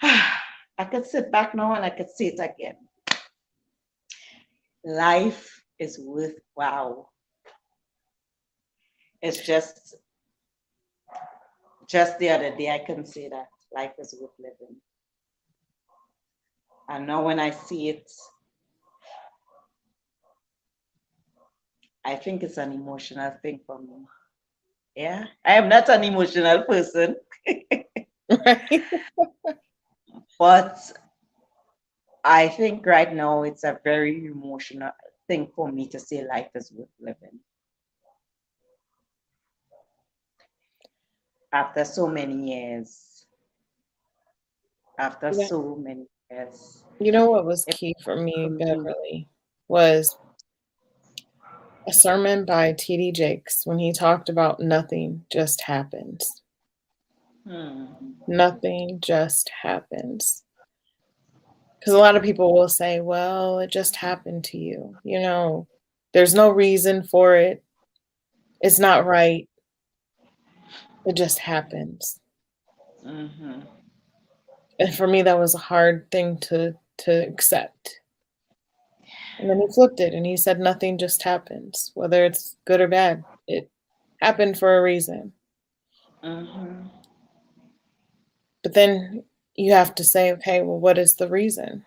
I could sit back now and I could say it again. Life is worth wow. It's just the other day I couldn't say that. Life is worth living. And now when I see it, I think it's an emotional thing for me. Yeah. I am not an emotional person, Right. but I think right now it's a very emotional thing for me to say life is worth living. After so many years, after Yeah. so many years. You know what was It, key for me, for me, Beverly, was a sermon by T.D. Jakes when he talked about nothing just happens. hmm, Nothing just happens. Because a lot of people will say, well, it just happened to you. You know, there's no reason for it. It's not right. It just happens. mm-hmm, And for me, that was a hard thing to accept. And then he flipped it and he said, nothing just happens, whether it's good or bad. It happened for a reason. mm-hmm, But then you have to say, okay, well, what is the reason?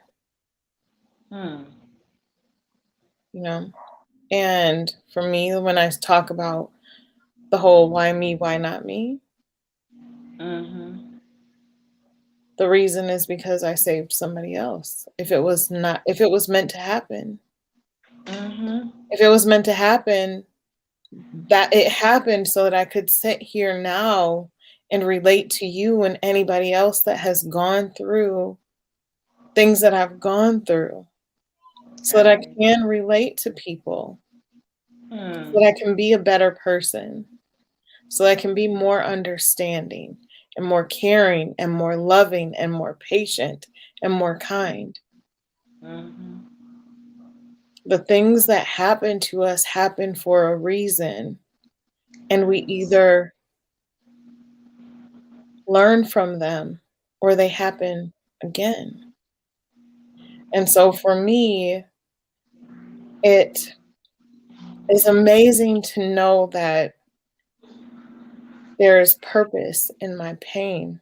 hmm, You know? And for me, when I talk about the whole why me, why not me, mm-hmm, the reason is because I saved somebody else. If it was meant to happen, mm-hmm, if it was meant to happen, that it happened so that I could sit here now and relate to you and anybody else that has gone through things that I've gone through, so that I right, can relate to people, so hmm, that I can be a better person, so that I can be more understanding and more caring and more loving and more patient and more kind. Mm-hmm. The things that happen to us happen for a reason, and we Right. either learn from them or they happen again. And so for me, it is amazing to know that there is purpose in my pain.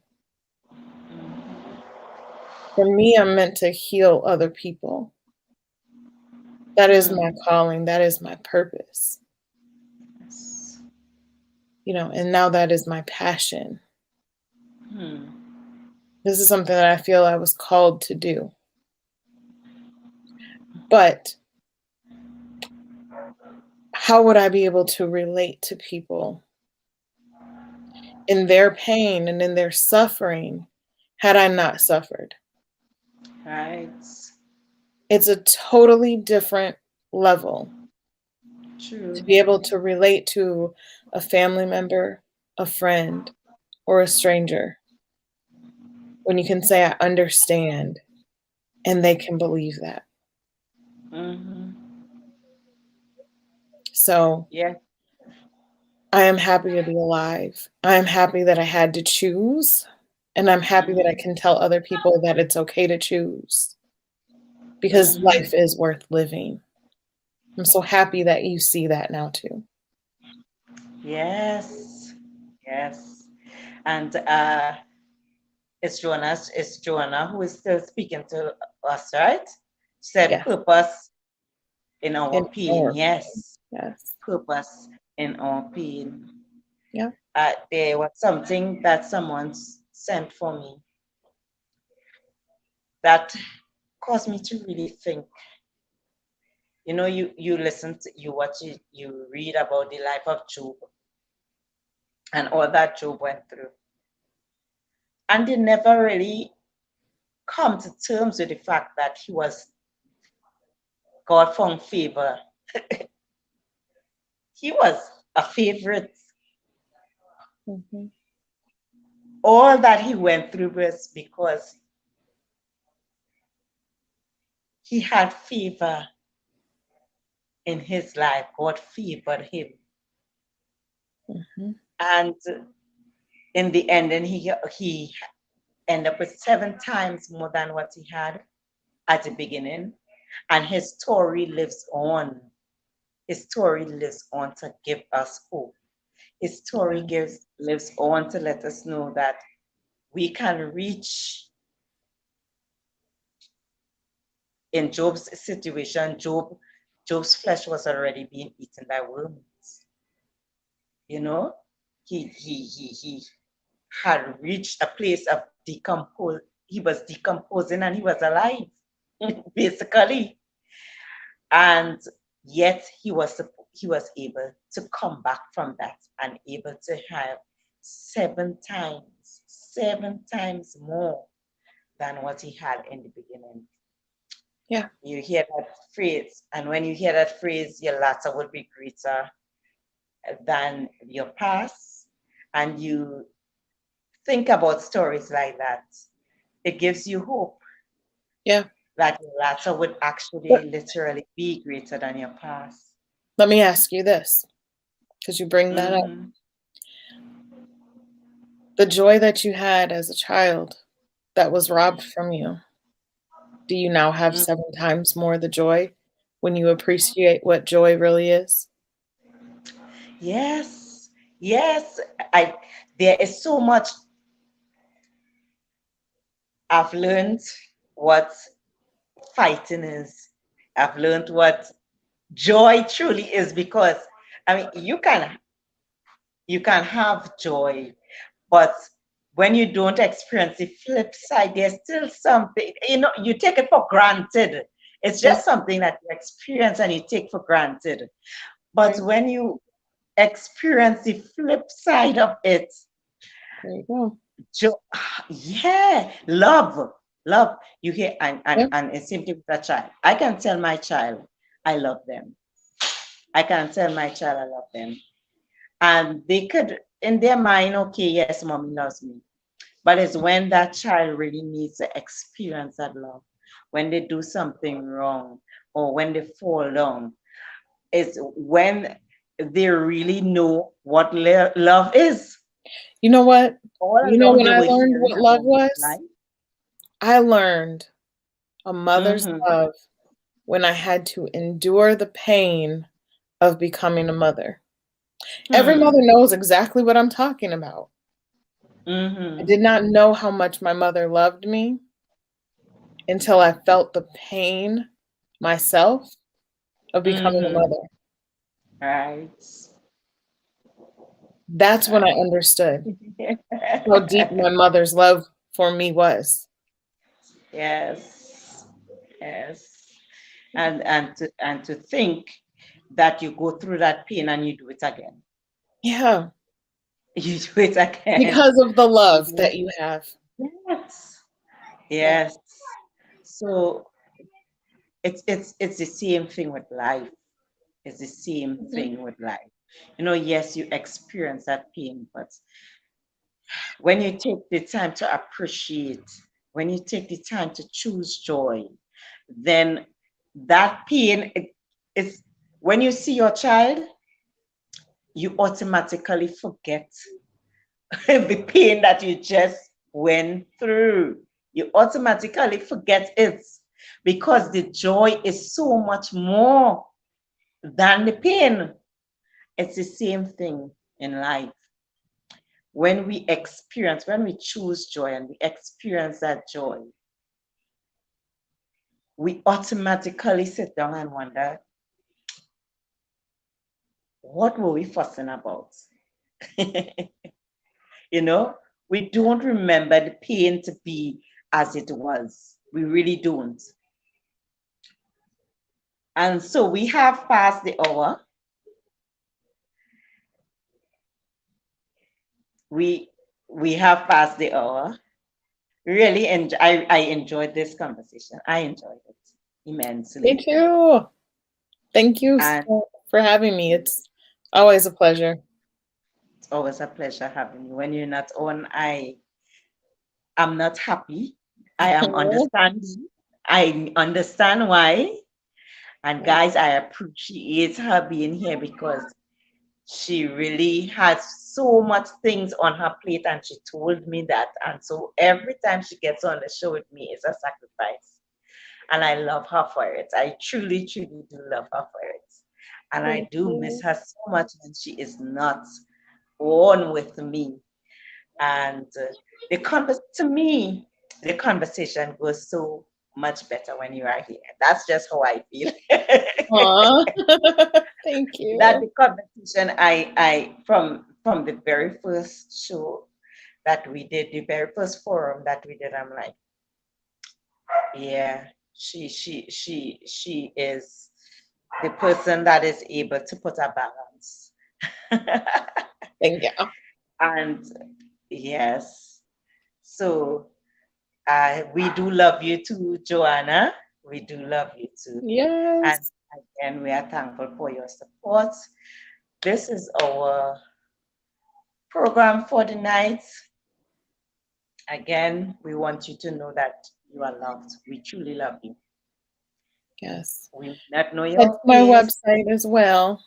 For me, I'm meant to heal other people. That is my Mm. calling. That is my purpose. Yes. And now that is my passion. Hmm. This is something that I feel I was called to do. But how would I be able to relate to people in their pain and in their suffering had I not suffered? Right. It's a totally different level to True. be able to relate to a family member, a friend, or a stranger when you can say, I understand, and they can believe that. Mm-hmm. So Yeah. I am happy to be alive. I am happy that I had to choose, and I'm happy that I Mm-hmm. can tell other people that it's okay to choose because life Mm-hmm. is worth living. I'm so happy that you see that now too. Yes. Yes. And it's Joanna who is still speaking to us, right? Said Yeah. purpose in And our pain. more. Yes. Yes. Purpose in our pain. Yeah. There was something that someone sent for me that caused me to really think. You listen to you watch it, you read about the life of Job and all that Job went through, and they never really come to terms with the fact that God found favor. He was a favorite. Mm-hmm. All that he went through was because he had favor in his life. God favored him, Mm-hmm. and in the end, and he ended up with 7 times more than what he had at the beginning, and his story lives on. His story lives on to give us hope. His story Yeah. lives on to let us know that we can reach. In Job's situation, Job's flesh was already being eaten by worms. You know, he had reached a place of decompose. He was decomposing and he was alive, basically. And yet he was able to come back from that and able to have 7 times more than what he had in the beginning. Yeah. You hear that phrase, and when you hear that phrase, your latter will be greater than your past, and you think about stories like that, it gives you hope Yeah. that your latter would actually But literally be greater than your past. let me ask you this, because you bring that up. Mm-hmm. The joy that you had as a child that was robbed from you, do you now have Mm. 7 times more the joy when you appreciate what joy really is? Yes, yes. I There is so much I've learned what fighting is. I've learned what joy truly is, because I mean you can have joy, but when you don't experience the flip side, there's still something, you take it for granted. It's Yeah. just something that you experience and you take for granted. But Right. when you experience the flip side of it, There you go. jo- yeah, love. You hear, and Yeah. and it's simply with a child. I can tell my child I love them. I can tell my child I love them. And they could, in their mind, okay, yes, mommy loves me. But it's when that child really needs to experience that love, when they do something wrong or when they fall down, it's when they really know what love is. You know what? All You know along when they I were learned hearing what love about was? life. I learned a mother's Mm-hmm. love when I had to endure the pain of becoming a mother. Every Hmm. mother knows exactly what I'm talking about. I Mm-hmm. did not know how much my mother loved me until I felt the pain myself of becoming a Mm-hmm. mother. Right. That's when I Right. understood how deep my mother's love for me was. Yes. Yes. And to think that you go through that pain and you do it again. Yeah, You do it again. because of the love You that you have. Yes. Yeah. Yes. So it's the same thing with life. It's the same Mhm. thing with life. Yes, you experience that pain, but when you take the time to appreciate, when you take the time to choose joy, then that pain is when you see your child, you automatically forget the pain that you just went through. You automatically forget it because the joy is so much more than the pain. It's the same thing in life. When we choose joy and we experience that joy, we automatically sit down and wonder, what were we fussing about? you know, we don't remember the pain to be as it was. We really don't. And so we have passed the hour. We we have passed the hour. Really, I enjoyed this conversation. I enjoyed it Me immensely. too. Thank you And for having me. It's always a pleasure. it's always a pleasure having you. When you're not on, I'm not happy. I am understanding. I understand why. And guys, I appreciate her being here because she really has so much things on her plate and she told me that. And so every time she gets on the show with me, it's a sacrifice. And I love her for it. I truly, truly do love her for it. And I Thank do miss you. her so much when she is not on with me. And to me, the conversation goes so much better when you are here. That's just how I feel. Aw. Thank That you. the conversation I from the very first show that we did, the very first forum that we did, I'm like, yeah, she is the person that is able to put a balance. Thank you. And yes, so we do love you too, Joanna. We do love you too. And Yes. again, we are thankful for your support. This is our program for the night. Again, we want you to know that you are loved. We truly love you. Yes. We may not know Head to your my face. website as well,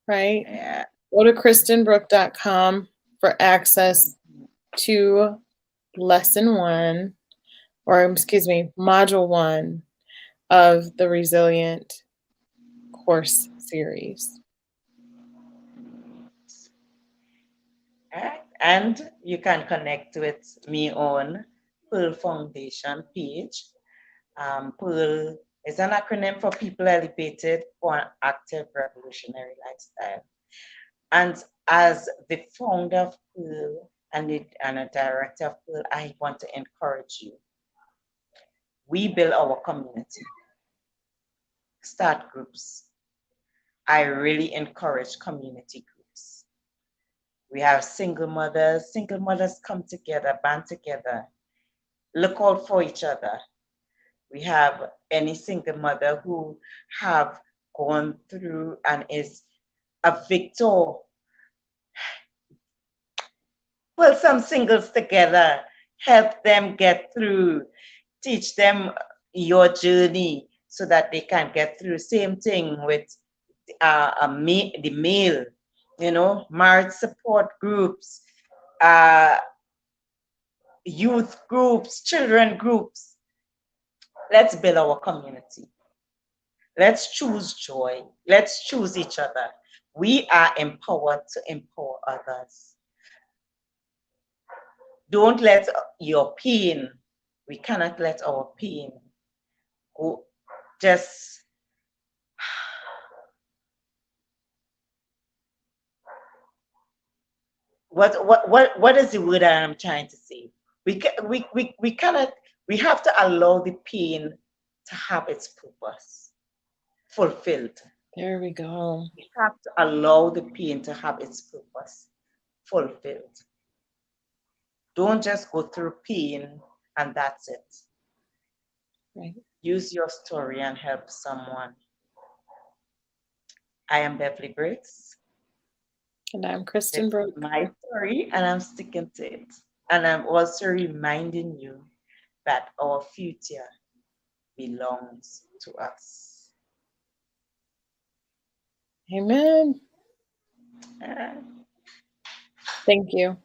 right? Yeah. Go to kristenbrook.com for access to lesson one, or excuse me, module one of the Resilient course series. Alright. And you can connect with me on Pearl Foundation page. Pearl is an acronym for People Elevated for an Active Revolutionary Lifestyle. And as the founder of Pearl and a director of Pearl, I want to encourage you. We build our community, start groups. I really encourage community groups. We have single mothers. Single mothers come together, band together, look out for each other. We have any single mother who have gone through and is a victor. Pull some singles together, help them get through, teach them your journey so that they can get through. Same thing with the male, marriage support groups, uh, youth groups, children groups. Let's build our community. Let's choose joy. Let's choose each other. We are empowered to empower others. Don't let your pain, we cannot let our pain go just what is the word that I'm trying to say? We cannot, we have to allow the pain to have its purpose fulfilled. There we go. We have to allow the pain to have its purpose fulfilled. Don't just go through pain and that's it. Right. Use your story and help someone. I am Beverly Briggs. And I'm Kristen This is Brooke. my story and I'm sticking to it. And I'm also reminding you that our future belongs to us. Amen. Uh, Thank you.